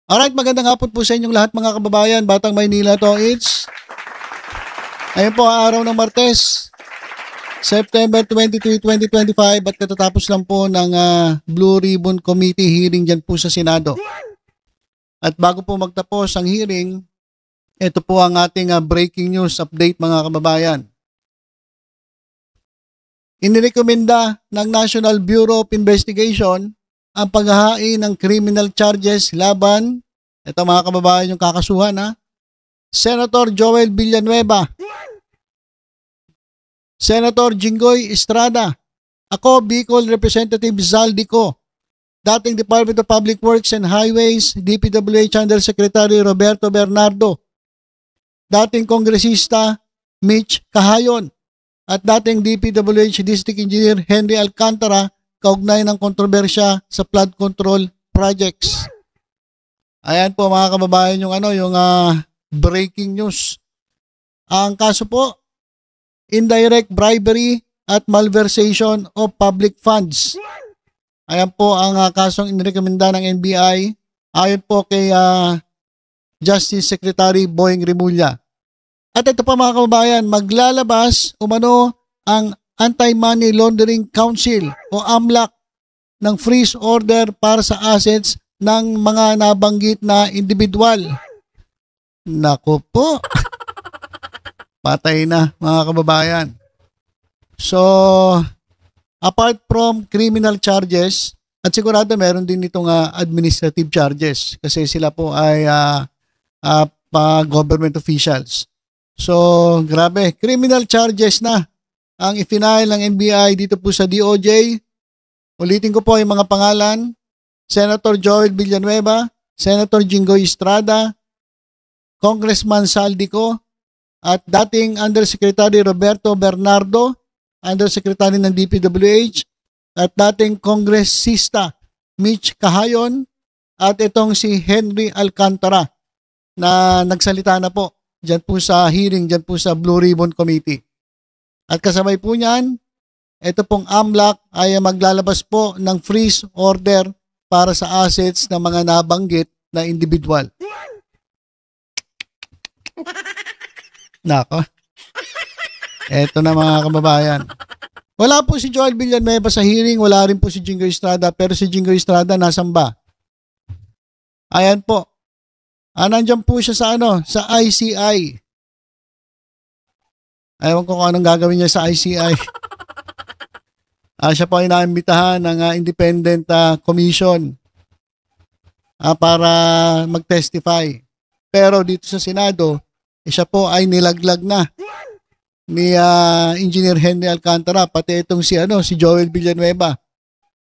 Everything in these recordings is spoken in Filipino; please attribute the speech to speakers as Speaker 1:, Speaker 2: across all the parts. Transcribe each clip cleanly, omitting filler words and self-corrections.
Speaker 1: Alright, magandang hapon po sa inyong lahat mga kababayan. Batang Maynila to, ngayon po araw ng Martes, September 23, 2025 at katatapos lang po ng Blue Ribbon Committee hearing dyan po sa Senado. At bago po magtapos ang hearing, ito po ang ating breaking news update mga kababayan. Inirekomenda ng National Bureau of Investigation ang paghahain ng criminal charges laban, ito mga kababayan yung kakasuhan Senator Joel Villanueva, Senator Jinggoy Estrada, ako Bicol Representative Zaldico, dating Department of Public Works and Highways DPWH Undersecretary Roberto Bernardo, dating Kongresista Mitch Kahayon, at dating DPWH District Engineer Henry Alcantara kaugnay ng kontrobersya sa flood control projects. Ayan po mga kababayan yung breaking news. Ang kaso po, indirect bribery at malversation of public funds. Ayan po ang kasong inirekomenda ng NBI ayon po kay Justice Secretary Boying Remulla. At ito pa mga kababayan, maglalabas umano ang Anti-Money Laundering Council o AMLAC ng freeze order para sa assets ng mga nabanggit na individual. Naku po. Patay na mga kababayan. So, apart from criminal charges, at sigurado meron din itong administrative charges kasi sila po ay government officials. So, grabe. Criminal charges na ang ifinail ng NBI dito po sa DOJ. Ulitin ko po yung mga pangalan. Senator Joel Villanueva, Senator Jinggoy Estrada, Congressman Zaldico, at dating Undersecretary Roberto Bernardo, Undersecretary ng DPWH, at dating Kongresista Mitch Kahayon, at itong si Henry Alcantara na nagsalita na po dyan po sa hearing, dyan po sa Blue Ribbon Committee. At kasabay po niyan, ito pong AMLAC ay maglalabas po ng freeze order para sa assets ng mga nabanggit na individual. Nako. Ito na mga kababayan. Wala po si Joel Villanueva sa hearing, wala rin po si Jinggoy Estrada, pero si Jinggoy Estrada nasan ba? Ayan po. Nandiyan po siya sa ICI. Ayaw ko kung anong gagawin niya sa ICI. Siya po ay naimbitahan ng independent commission para mag-testify. Pero dito sa Senado, siya po ay nilaglag na ni Engineer Henry Alcantara, pati itong si Joel Villanueva.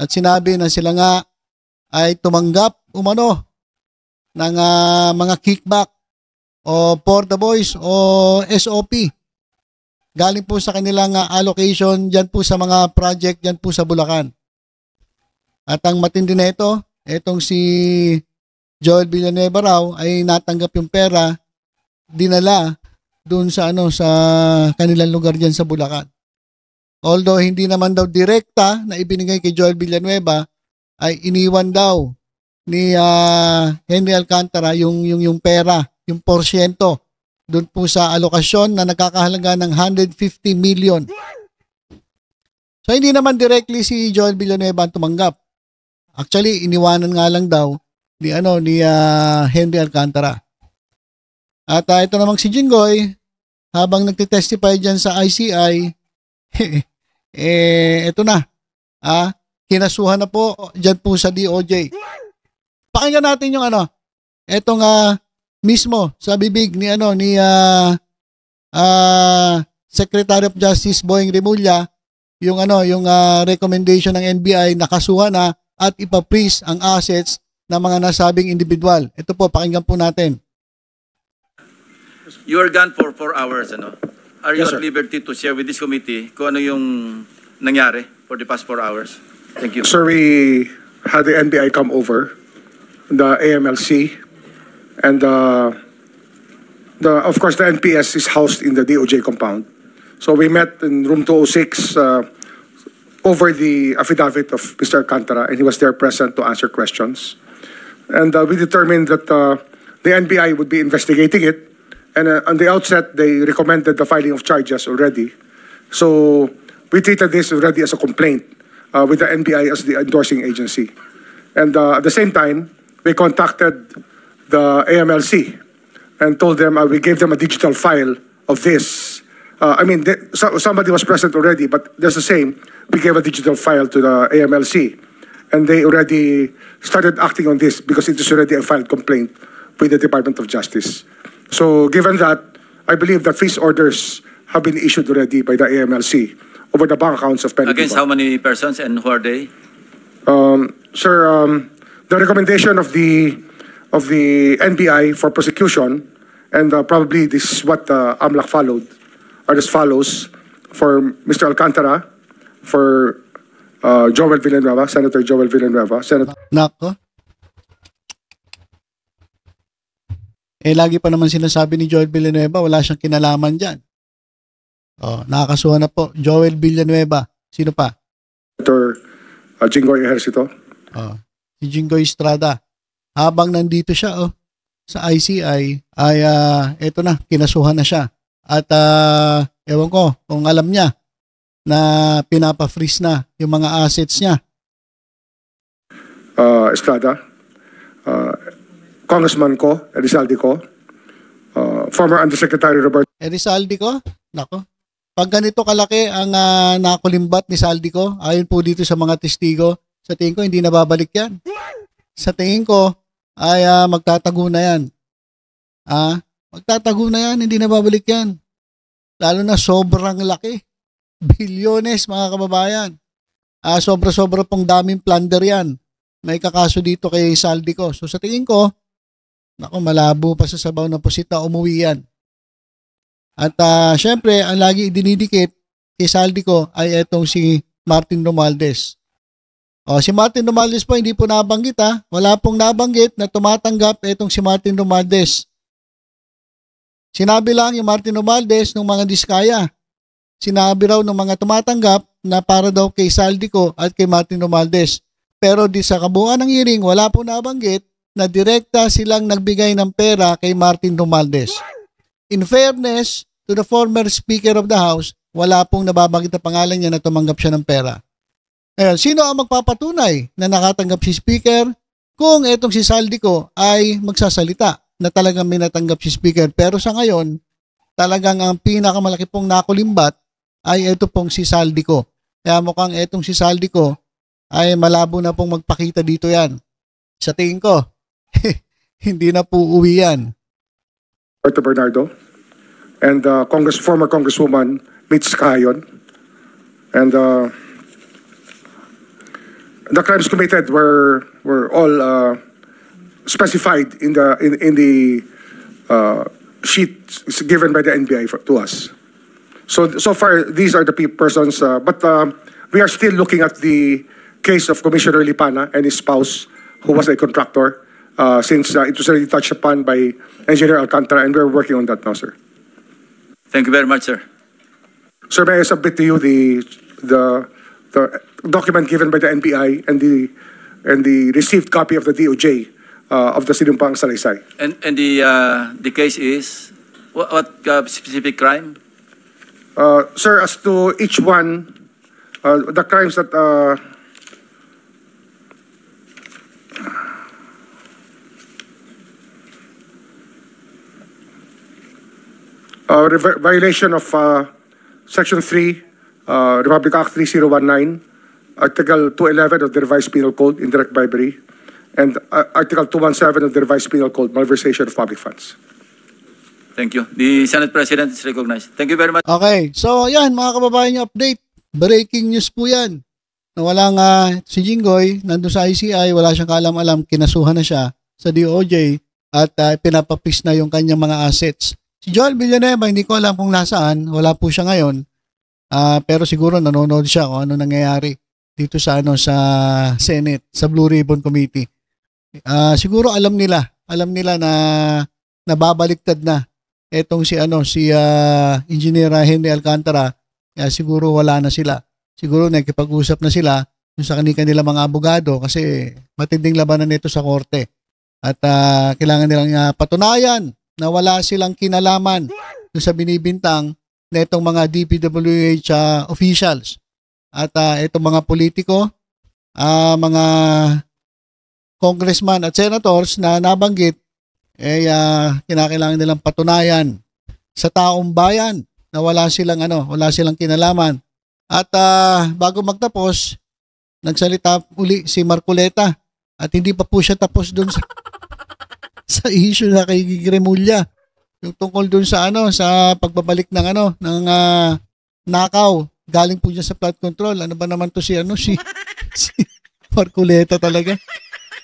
Speaker 1: At sinabi na sila nga ay tumanggap umano ng mga kickback o for the boys o SOP. Galing po sa kanilang allocation dyan po sa mga project dyan po sa Bulacan. At ang matindi na ito, itong si Joel Villanueva raw ay natanggap yung pera, dinala doon sa sa kanilang lugar dyan sa Bulacan. Although hindi naman daw direkta na ibinigay kay Joel Villanueva, ay iniwan daw ni Henry Alcantara yung pera, yung porsyento doon po sa alokasyon na nagkakahalaga ng 150 million. So hindi naman directly si Joel Villanueva ang tumanggap. Actually, iniwanan nga lang daw ni Henry Alcantara. At ito namang si Jinggoy, habang nagtitestify diyan sa ICI, ito na. Kinasuhan na po diyan po sa DOJ. Pakinggan natin yung etong mismo sa bibig ni Secretary of Justice Boying Remulla yung recommendation ng NBI na kasuhan na at ipa-freeze ang assets ng mga nasabing individual. Ito po, pakinggan po natin.
Speaker 2: You are gone for 4 hours, Are you
Speaker 3: Yes,
Speaker 2: at
Speaker 3: sir.
Speaker 2: liberty to share with this committee kung ano yung nangyari for the past 4 hours? Thank you.
Speaker 3: Sir, we had the NBI come over, the AMLC, and of course the NPS is housed in the DOJ compound. So we met in room 206 over the affidavit of Mr. Alcantara, and he was there present to answer questions. And we determined that the NBI would be investigating it. And on the outset, they recommended the filing of charges already. So we treated this already as a complaint with the NBI as the endorsing agency. And at the same time, we contacted the AMLC and told them, we gave them a digital file of this. Somebody was present already, but just the same, we gave a digital file to the AMLC. And they already started acting on this because it is already a filed complaint with the Department of Justice. So given that, I believe that freeze orders have been issued already by the AMLC over the bank accounts of Penny
Speaker 2: Against how many persons and who are they?
Speaker 3: Sir, the recommendation of the NBI for prosecution, and probably this is what AMLAC followed, are as follows: for Mr. Alcantara, for Joel Villanueva, Senator Joel Villanueva, Senator
Speaker 1: Nako. Lagi pa naman sinasabi ni Joel Villanueva, wala siyang kinalaman dyan. Nakakasuhan na po. Joel Villanueva. Sino pa?
Speaker 3: Jinggoy Ejercito.
Speaker 1: Si Jinggoy Estrada. Habang nandito siya sa ICI, ay eto na, kinasuhan na siya. At ewan ko kung alam niya na pinapa-freeze na yung mga assets niya.
Speaker 3: Estrada, Congressman ko, Elizalde ko, former Undersecretary Robert.
Speaker 1: Elizalde ko? Nako. Pag ganito kalaki ang nakulimbat ni Saldi ko, ayon po dito sa mga testigo, sa tingin ko hindi na babalik yan. Sa tingin ko ay magtatago na yan. Magtatago na yan, hindi na babalik yan. Lalo na sobrang laki. Bilyones, mga kababayan. Sobra-sobra pong daming plunder yan. May kakaso dito kay Saldi ko. So sa tingin ko, naku, malabo pa sa sabaw ng pusit na umuwi yan. At syempre, ang lagi idinidikit kay Saldi ko ay etong si Martin Romualdez. Si Martin Romualdez po hindi po nabanggit Wala pong nabanggit na tumatanggap etong si Martin Romualdez. Sinabi lang yung Martin Romualdez ng mga diskaya. Sinabi raw ng mga tumatanggap na para daw kay Saldi ko at kay Martin Romualdez. Pero di sa kabuuan ng hearing, wala po nabanggit na direkta silang nagbigay ng pera kay Martin Romualdez. In fairness to the former Speaker of the House, wala pong nababanggit na pangalan niya na tumanggap siya ng pera. Ngayon, sino ang magpapatunay na nakatanggap si Speaker kung etong si Saldi ko ay magsasalita na talagang may natanggap si Speaker? Pero sa ngayon, talagang ang pinakamalaki pong nakulimbat ay ito pong si Saldi ko. Kaya mukhang etong si Saldi ko ay malabo na pong magpakita dito yan. Sa tingin ko, hindi na po uwi yan.
Speaker 3: Roberto Bernardo and former Congresswoman Mitch Cayon. And the crimes committed were all specified in the sheet given by the NBI to us. So far, these are the persons, but we are still looking at the case of Commissioner Lipana and his spouse, who was a contractor, since it was already touched upon by Engineer Alcantara, and we're working on that now, sir.
Speaker 2: Thank you very much, sir.
Speaker 3: Sir, may I submit to you the document given by the NBI and the received copy of the DOJ of the Sinumpang Salaysay.
Speaker 2: And the case is what specific crime?
Speaker 3: Sir, as to each one, the crimes that violation of Section 3, Republic Act 3019, Article 211 of the Revised Penal Code, indirect bribery, and Article 217 of the Revised Penal Code, malversation of public funds.
Speaker 2: Thank you. The Senate President is recognized. Thank you very much.
Speaker 1: Okay, so yan mga kababayan yung update. Breaking news po yan. Na wala nga si Jinggoy, nandun sa ICI, wala siyang kaalam-alam, kinasuhan na siya sa DOJ at pinapapis na yung kanyang mga assets. Si Joel Villanueva, hindi ko alam kung nasaan, wala po siya ngayon. Pero siguro nanonood siya kung ano nangyayari dito sa sa Senate, sa Blue Ribbon Committee. Siguro alam nila na nababaliktad na etong si Engineer Henry Alcantara, kaya siguro wala na sila. Siguro nakikipag-usap na sila sa kanila mga abogado kasi matinding labanan nito sa korte. At kailangan nilang patunayan na wala silang kinalaman doon sa binibintang na itong mga DPWH officials. At itong mga politiko, mga congressman at senators na nabanggit, kinakailangan nilang patunayan sa taong bayan na wala silang kinalaman. At bago magtapos, nagsalita uli si Marcoleta at hindi pa po siya tapos doon sa issue na kay Remulla. Yung tungkol doon sa sa pagbabalik ng nakaw. Galing po niya sa flood control. Ano ba naman to si Marcoleta talaga?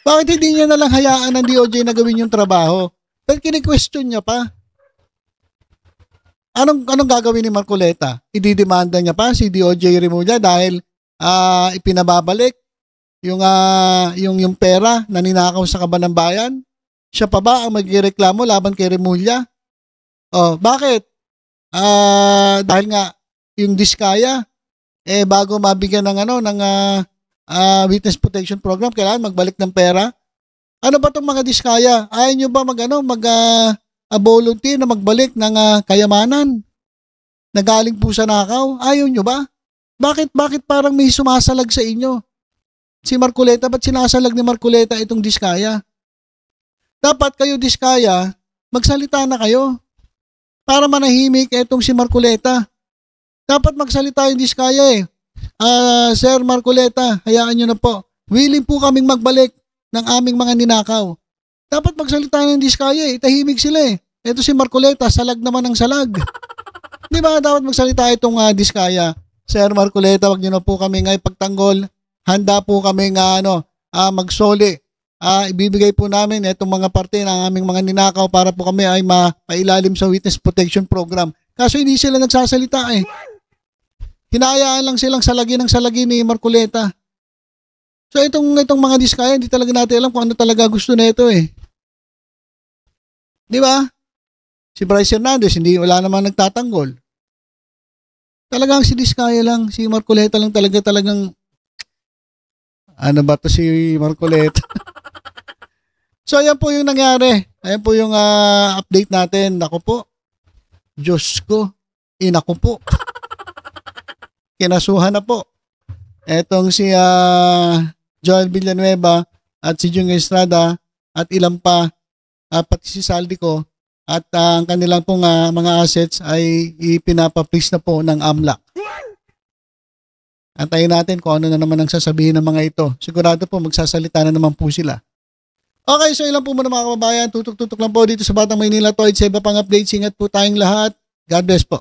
Speaker 1: Bakit hindi niya nalang hayaan ng DOJ na gawin yung trabaho? Pero kini-question niya pa. Anong gagawin ni Marcoleta? Ididemanda niya pa si DOJ Remulla dahil ipinababalik yung pera na ninakaw sa kaban ng bayan? Siya pa ba ang magreklamo laban kay Remulla? Oh, bakit? Dahil nga yung Diskaya bago mabigyan ng witness protection program, kailangan magbalik ng pera. Ano ba tong mga Diskaya? Ayaw nyo ba volunteer na magbalik ng kayamanan na galing po sa nakaw? Ayaw nyo ba? Bakit parang may sumasalag sa inyo? Si Marcoleta, ba't sinasalag ni Marcoleta itong Diskaya? Dapat kayo Diskaya, magsalita na kayo para manahimik itong si Marcoleta. Dapat magsalita yung Diskaya Sir Marcoleta, hayaan nyo na po. Willing po kaming magbalik ng aming mga ninakaw. Dapat magsalita ng Diskaya tahimik sila Ito si Marcoleta, salag naman ng salag. Di ba? Dapat magsalita itong Diskaya. Sir Marcoleta, wag nyo na po kami pagtanggol. Handa po kami magsoli. Ibibigay po namin itong mga parte ng aming mga ninakaw para po kami ay mapailalim sa witness protection program. Kaso hindi sila nagsasalita Hinayaan lang silang salagi ni Marcoleta. So itong mga Diskaya, hindi talaga natin alam kung ano talaga gusto nito Di ba? Si Bryce Hernandez, wala namang nagtatanggol. Talagang si Diskaya lang, si Marcoleta lang talagang ano ba to si Marcoleta? So ayan po yung nangyari. Ayan po yung update natin. Naku po. Diyos ko. Naku po. Kinasuhan na po. Etong si Joel Villanueva at si Jung Estrada at ilan pa, pati si Saldico at ang kanilang pong mga assets ay ipinapa-freeze na po ng AMLAC. Antayin natin kung ano na naman ang sasabihin ng mga ito. Sigurado po magsasalita na naman po sila. Okay, so ilan po muna mga kababayan. Tutok-tutok lang po dito sa Batang Maynila Toid. Sa iba pang updates, ingat po tayong lahat. God bless po.